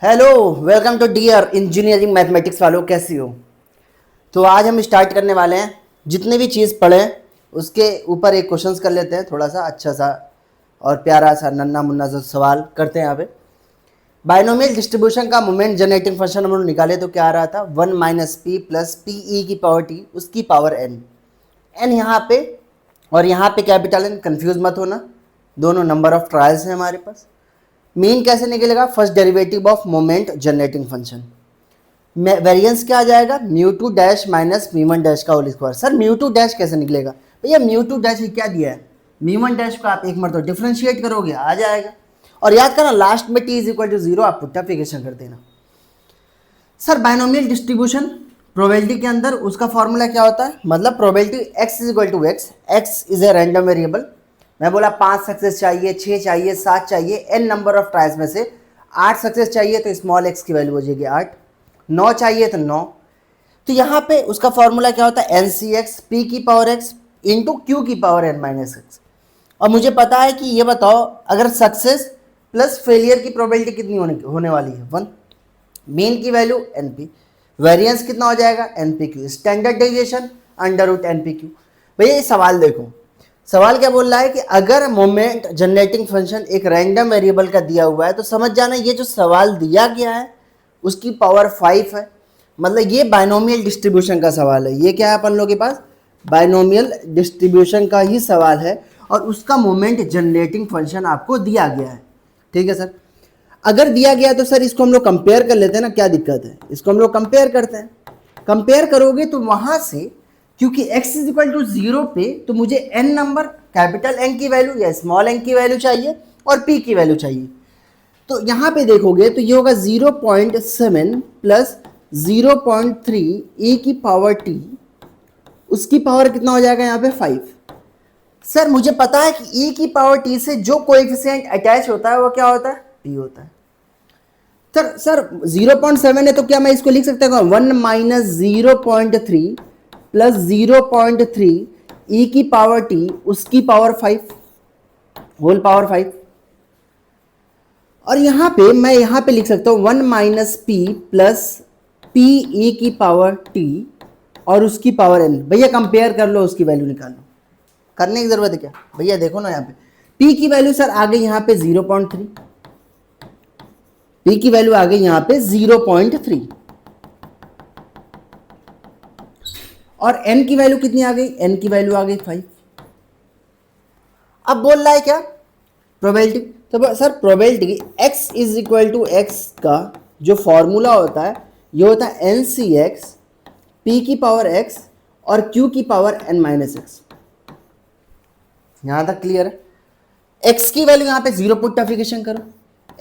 Hello, welcome to dear engineering mathematics वालों, कैसी हो। तो आज हम स्टार्ट करने वाले हैं। जितने भी चीज़ पढ़े उसके ऊपर एक क्वेश्चंस कर लेते हैं, थोड़ा सा अच्छा सा और प्यारा सा नन्ना मुन्ना सा सवाल करते हैं यहाँ पे। बाइनोमियल डिस्ट्रीब्यूशन का मोमेंट जनरेटिंग फंक्शन हम लोग निकाले तो क्या आ रहा था, 1 minus P plus P E की पावर टी उसकी पावर एन। एन यहाँ पे और यहाँ पे कैपिटल एन, कन्फ्यूज मत होना, दोनों नंबर ऑफ ट्रायल्स हैं हमारे पास। मीन कैसे निकलेगा, first derivative of moment generating function. Variance क्या आ जाएगा, mu two dash minus mu one dash का whole square. Sir mu two dash कैसे निकलेगा, भैया म्यू टू डैश क्या दिया है, म्यू वन डैश को आप एक मरतबा डिफ्रेंशिएट करोगे आ जाएगा। और याद करना लास्ट में T is equal to zero आप पुट्टाफिकेशन कर देना। सर बाइनोमियल डिस्ट्रीब्यूशन प्रोबेबिलिटी के अंदर उसका फॉर्मूला क्या होता है, मतलब probability X is equal to X, X is a random variable. मैं बोला 5 सक्सेस चाहिए, 6 चाहिए, 7 चाहिए, एन नंबर ऑफ ट्रायल्स में से 8 सक्सेस चाहिए तो स्मॉल एक्स की वैल्यू हो जाएगी 8, 9 चाहिए तो 9। तो यहाँ पे उसका फॉर्मूला क्या होता है, एन सी एक्स पी की पावर एक्स इंटू क्यू की पावर एन माइनस एक्स। और मुझे पता है कि ये बताओ अगर सक्सेस प्लस फेलियर की प्रोबेबिलिटी कितनी होने वाली है, 1। मीन की वैल्यू एन पी, वेरियंस कितना हो जाएगा N P Q, standard deviation under root N P Q. भैया ये सवाल देखो, सवाल क्या बोल रहा है कि अगर मोमेंट जनरेटिंग फंक्शन एक रैंडम वेरिएबल का दिया हुआ है तो समझ जाना ये जो सवाल दिया गया है उसकी पावर 5 है, मतलब ये बाइनोमियल डिस्ट्रीब्यूशन का सवाल है। ये क्या है अपन लोगों के पास, बाइनोमियल डिस्ट्रीब्यूशन का ही सवाल है और उसका मोमेंट जनरेटिंग फंक्शन आपको दिया गया है। ठीक है सर, अगर दिया गया तो सर इसको हम लोग कंपेयर कर लेते हैं ना, क्या दिक्कत है, इसको हम लोग कंपेयर करते हैं। कंपेयर करोगे तो वहां से क्योंकि x इज इक्वल टू 0 पे तो मुझे n नंबर कैपिटल N की वैल्यू या स्मॉल n की वैल्यू चाहिए और p की वैल्यू चाहिए। तो यहाँ पे देखोगे तो ये होगा 0.7 प्लस 0.3 e की पावर t, उसकी पावर कितना हो जाएगा यहाँ पे 5। सर मुझे पता है कि e की पावर t से जो कोएफिशिएंट अटैच होता है वो क्या होता है, p होता है। सर 0.7 है तो क्या मैं इसको लिख सकता हूँ 1 माइनस 0.3 प्लस 0.3 ई की पावर टी उसकी पावर 5 होल पावर 5। और यहां पे मैं यहां पे लिख सकता हूं 1 minus P plus P E की पावर टी और उसकी पावर एन। भैया कंपेयर कर लो, उसकी वैल्यू निकाल लो, करने की जरूरत है क्या भैया। देखो ना यहाँ पे पी की वैल्यू सर आ गई यहाँ पे 0.3, पी की वैल्यू आ गई यहाँ पे 0.3 और n की वैल्यू कितनी आ गई, n की वैल्यू आ गई 5। अब बोल रहा है क्या, प्रोबेबिलिटी। तो sir probability x is equal to X का जो फॉर्मूला होता है ये होता है एन सी एक्स पी की पावर x और q की पावर n माइनस एक्स। यहां तक क्लियर है। x की वैल्यू यहां पे 0 पुट्टाफिकेशन करो,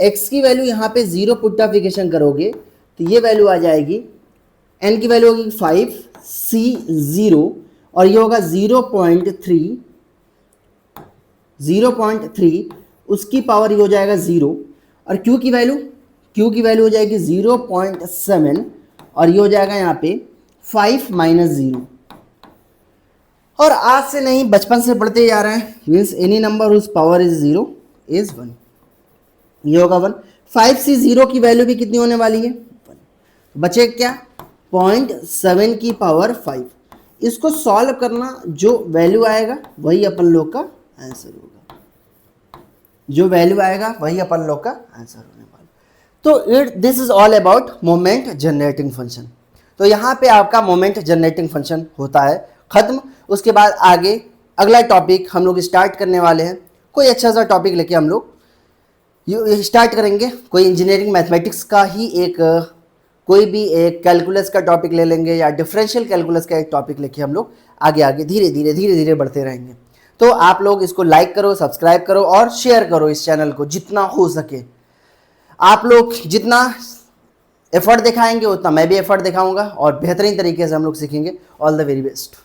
x की वैल्यू यहां पे 0 पुट्टाफिकेशन करोगे तो ये वैल्यू आ जाएगी, n की वैल्यू होगी 5 C 0 और ये होगा 0.3 उसकी पावर ये हो जाएगा 0 और Q की वैल्यू हो जाएगी 0.7 और ये हो जाएगा यहाँ पे 5 माइनस 0। और आज से नहीं बचपन से पढ़ते जा रहे हैं, means any number whose power is 0 is 1, ये होगा 1। 5C 0 की वैल्यू भी कितनी होने वाली है 1, बचे क्या 0.7 की पावर 5। इसको सॉल्व करना, जो वैल्यू आएगा वही अपन लोग का आंसर होगा, जो वैल्यू आएगा वही अपन लोग का आंसर होने वाला। तो this is all about moment generating function. तो यहाँ पे आपका मोमेंट जनरेटिंग फंक्शन होता है खत्म। उसके बाद आगे अगला टॉपिक हम लोग स्टार्ट करने वाले हैं, कोई अच्छा सा टॉपिक लेके हम लोग स्टार्ट करेंगे। कोई इंजीनियरिंग मैथमेटिक्स का ही एक कोई भी एक कैलकुलस का टॉपिक ले लेंगे या डिफरेंशियल कैलकुलस का एक टॉपिक लेके हम लोग आगे धीरे धीरे बढ़ते रहेंगे। तो आप लोग इसको लाइक करो, सब्सक्राइब करो और शेयर करो इस चैनल को जितना हो सके। आप लोग जितना एफर्ट दिखाएंगे उतना मैं भी एफर्ट दिखाऊंगा और बेहतरीन तरीके से हम लोग सीखेंगे। All the very best.